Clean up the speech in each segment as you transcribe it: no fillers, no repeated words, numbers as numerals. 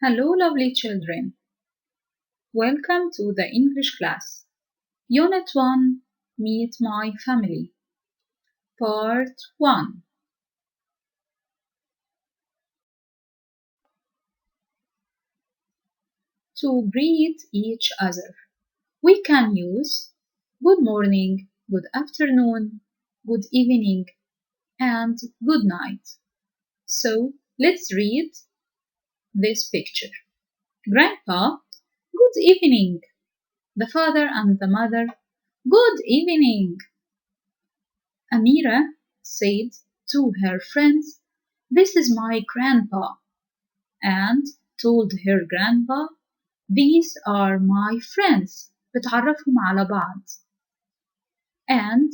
Hello, lovely children. Welcome to the English class. Unit 1, Meet My Family. Part 1. To greet each other. We can use good morning, good afternoon, good evening, and good night. So let's read this picture. Grandpa, good evening. The father and the mother, good evening. Amira said to her friends, "This is my grandpa," and told her grandpa, "These are my friends." بتعرفهم على بعض. And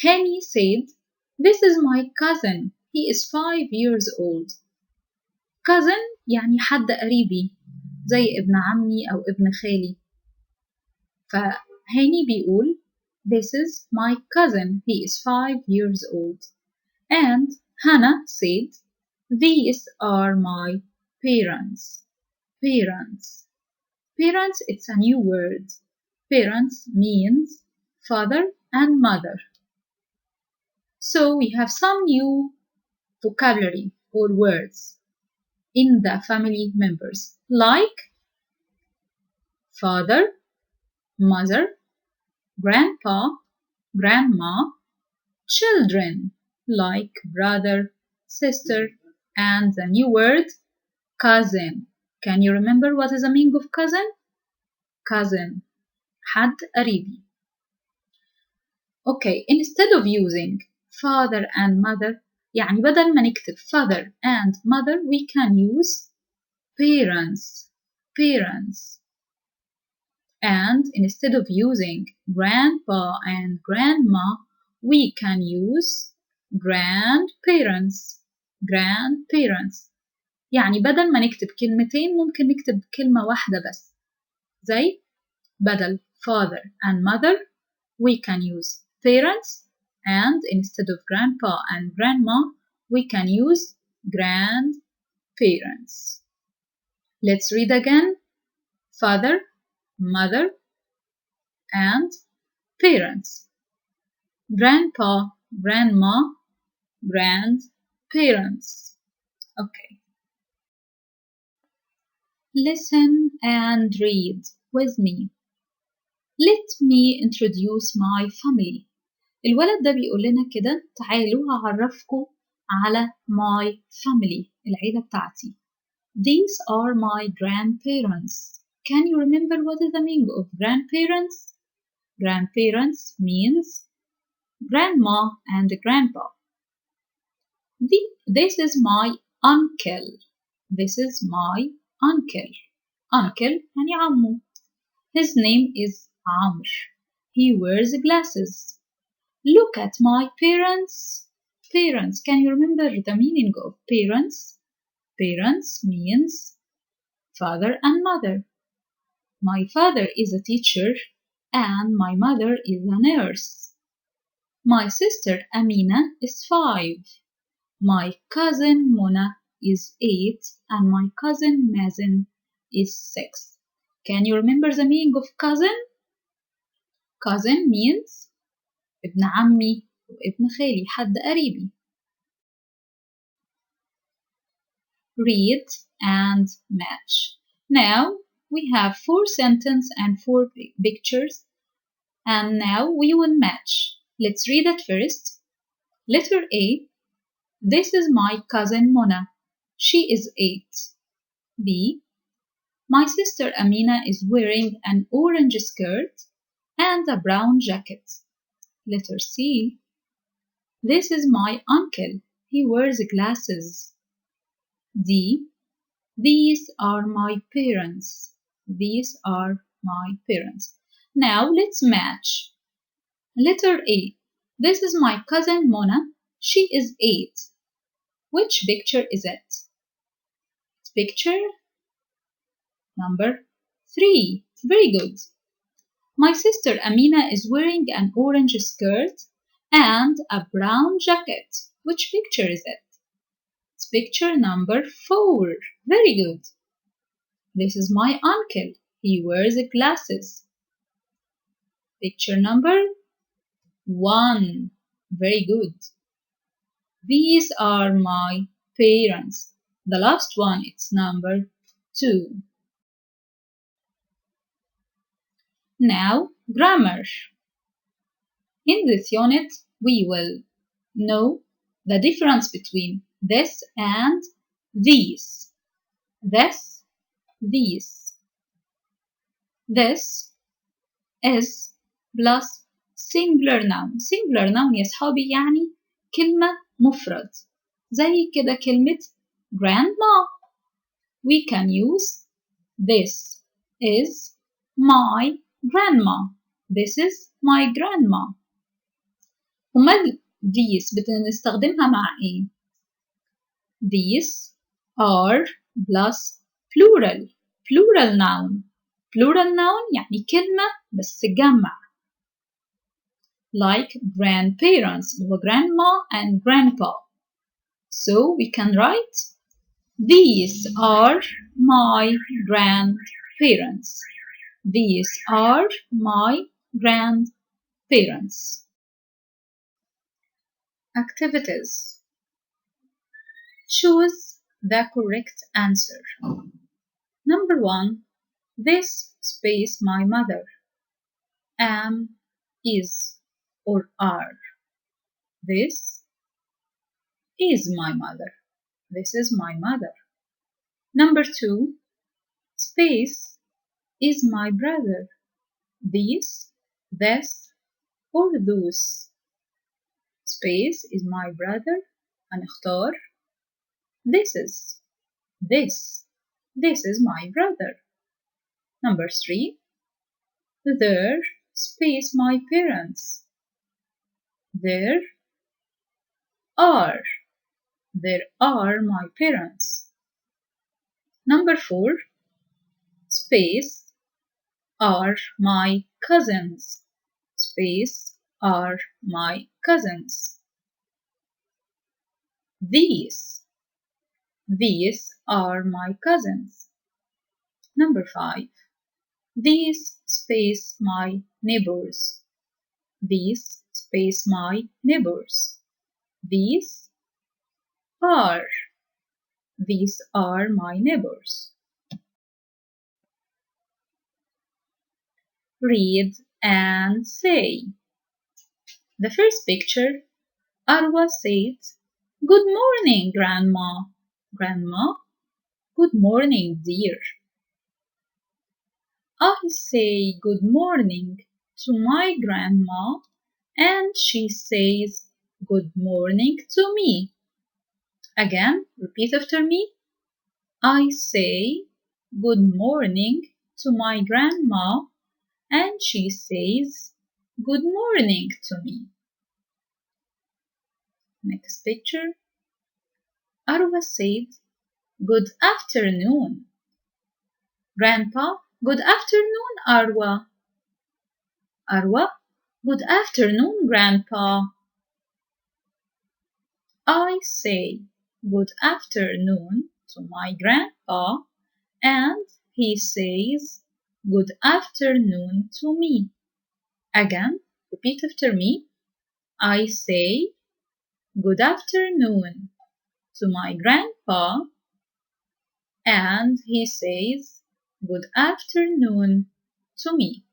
Hani said, "This is my cousin. He is 5 years old." cousin يعني حد قريبي زي ابن عمي أو ابن خالي. فهاني بيقول "This is my cousin. He is 5 years old." And Hannah said, "These are my parents." Parents. Parents, it's a new word. Parents means father and mother. So we have some new vocabulary or words in the family members like father, mother, grandpa, grandma, children like brother, sister, and the new word cousin. Can you remember what is the meaning of cousin? Cousin, حد قريبي. Okay, instead of using father and mother, يعني بدل ما نكتب father and mother, we can use parents, parents. And instead of using grandpa and grandma, we can use grandparents, grandparents. يعني بدل ما نكتب كلمتين ممكن نكتب كلمة واحدة بس. زي بدل father and mother, we can use parents, and instead of grandpa and grandma, we can use grandparents. Let's read again. Father, mother, and parents. Grandpa, grandma, grandparents. Okay. Listen and read with me. Let me introduce my family. الولد ده بيقول لنا كده تعالوا هعرفكم على my family العيلة بتاعتي. These are my grandparents. Can you remember what is the meaning of grandparents? Grandparents means grandma and grandpa. This is my uncle. This is my uncle. Uncle يعني عمو. His name is Amr. He wears glasses. Look at my parents. Parents. Can you remember the meaning of parents? Parents means father and mother. My father is a teacher and my mother is a nurse. My sister Amina is 5. My cousin Mona is 8 and my cousin Mazen is 6. Can you remember the meaning of cousin? Cousin means ابن عمي وابن خالي حد قريبي. Read and match. Now we have 4 sentences and 4 pictures, and now we will match. Let's read it first. Letter A. This is my cousin Mona. She is 8. B. My sister Amina is wearing an orange skirt and a brown jacket. Letter C. This is my uncle. He wears glasses. D. These are my parents. These are my parents. Now let's match. Letter A. This is my cousin Mona. She is 8. Which picture is it? It's picture number 3. Very good. My sister Amina is wearing an orange skirt and a brown jacket. Which picture is it? It's picture number 4. Very good. This is my uncle. He wears glasses. Picture number 1. Very good. These are my parents. The last one, it's number 2. Now, grammar. In this unit, we will know the difference between this and these. This, these. This is plus singular noun. Singular noun يا صحابي يعني كلمة مفرد. زي كده كلمة grandma. We can use this is my grandma. This is my grandma. وما these بنستخدمها مع ايه؟ These are plus plural. Plural noun. Plural noun يعني كلمة بس جمع. Like grandparents, grandma and grandpa. So we can write these are my grandparents. These are my grandparents. Activities. Choose the correct answer. Number 1. This space my mother. Am, is, or are. This is my mother. This is my mother. Number 2. Space is my brother. These, this, or those. Space is my brother. هنختار this is. This. This is my brother. Number 3. There, space my parents. There are. There are my parents. Number 4. Space are my cousins. Space are my cousins. These. These are my cousins. Number 5. These space my neighbors. These space my neighbors. These are. These are my neighbors. Read and say. The first picture, Arwa said, "Good morning, Grandma." Grandma, good morning, dear. I say good morning to my grandma and she says good morning to me. Again, repeat after me. I say good morning to my grandma and she says good morning to me. Next picture. Arwa said good afternoon. Grandpa, good afternoon, Arwa. Arwa, good afternoon, Grandpa. I say good afternoon to my grandpa, and he says good afternoon to me. Again, repeat after me. I say good afternoon to my grandpa, and he says good afternoon to me.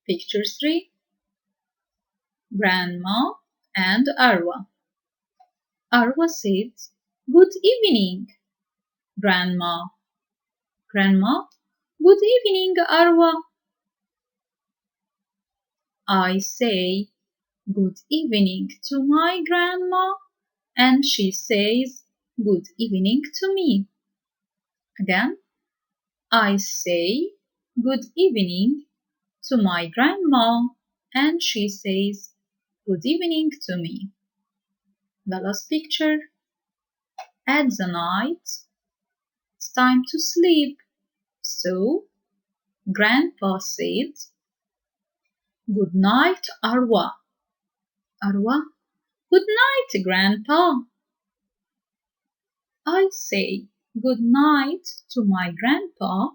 Picture 3. Grandma and Arwa. Arwa said, good evening, Grandma. Grandma, good evening, Arwa. I say good evening to my grandma, and she says good evening to me. Again, I say good evening to my grandma, and she says good evening to me. The last picture. At the night, it's time to sleep. So, Grandpa said, good night, Arwa. Arwa, good night, Grandpa. I say good night to my grandpa,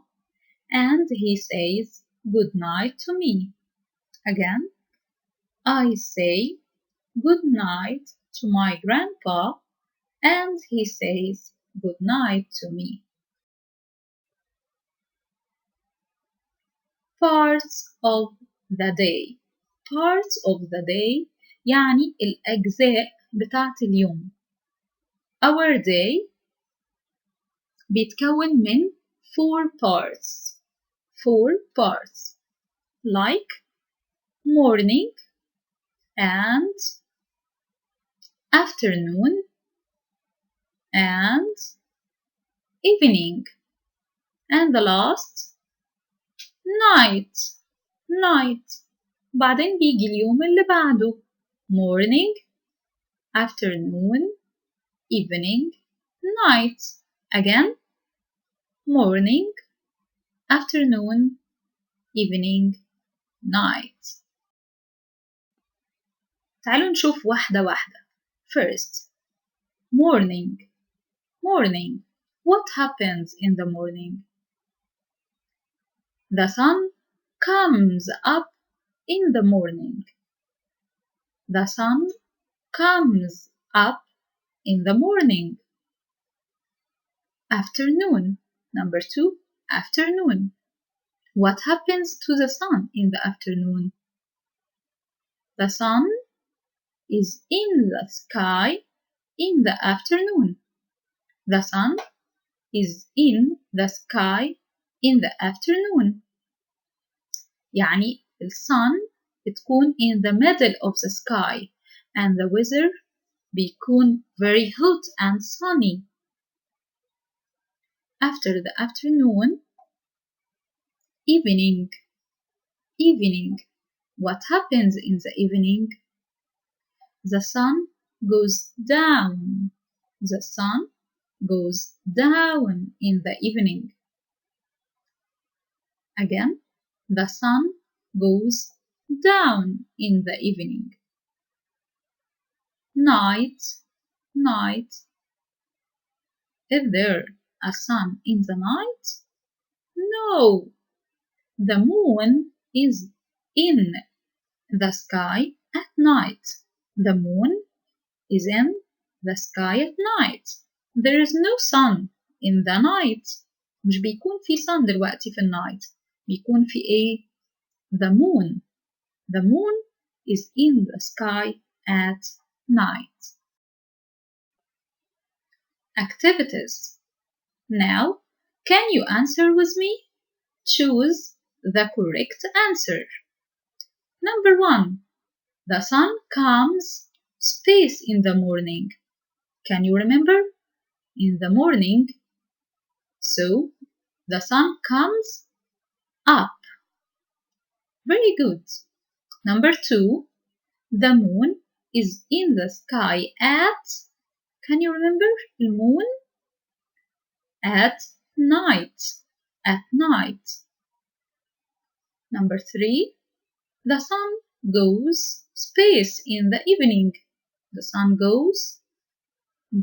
and he says good night to me. Again, I say good night to my grandpa, and he says good night to me. Parts of the day. Parts of the day يعني الأجزاء بتاعت اليوم. Our day بيتكون من 4 parts. 4 parts like morning and afternoon and evening, and the last night. بعدين بيجي اليوم اللي بعده morning, afternoon, evening, night. Again, morning, afternoon, evening, night. تعالوا نشوف واحدة واحدة. First, morning. Morning. What happens in the morning? The sun comes up in the morning. The sun comes up in the morning. Afternoon. Number 2, afternoon. What happens to the sun in the afternoon? The sun is in the sky in the afternoon. The sun is in the sky in the afternoon. يعني sun بتكون in the middle of the sky and the weather بيكون very hot and sunny. After the afternoon, evening. Evening. What happens in the evening? The sun goes down. The sun goes down in the evening. Again, the sun goes down in the evening. Night. Night. Is there a sun in the night? No. The moon is in the sky at night. The moon is in the sky at night. There is no sun in the night. مش بيكون في sun دلوقتي في النايت. بيكون في ايه؟ The moon. The moon is in the sky at night. Activities. Now, can you answer with me? Choose the correct answer. Number 1. The sun comes space in the morning. Can you remember? In the morning. So, the sun comes up. Very good. Number 2. The moon is in the sky at, can you remember the moon? At night. At night. Number 3. The sun goes space in the evening. The sun goes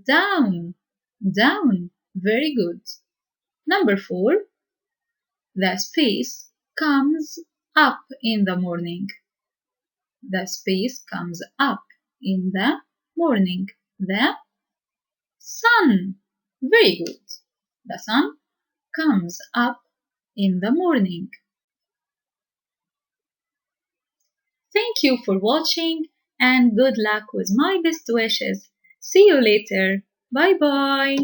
down, down. Very good. Number 4, the space comes up in the morning. The space comes up in the morning. The sun. Very good. The sun comes up in the morning. Thank you for watching and good luck with my best wishes. See you later. Bye bye.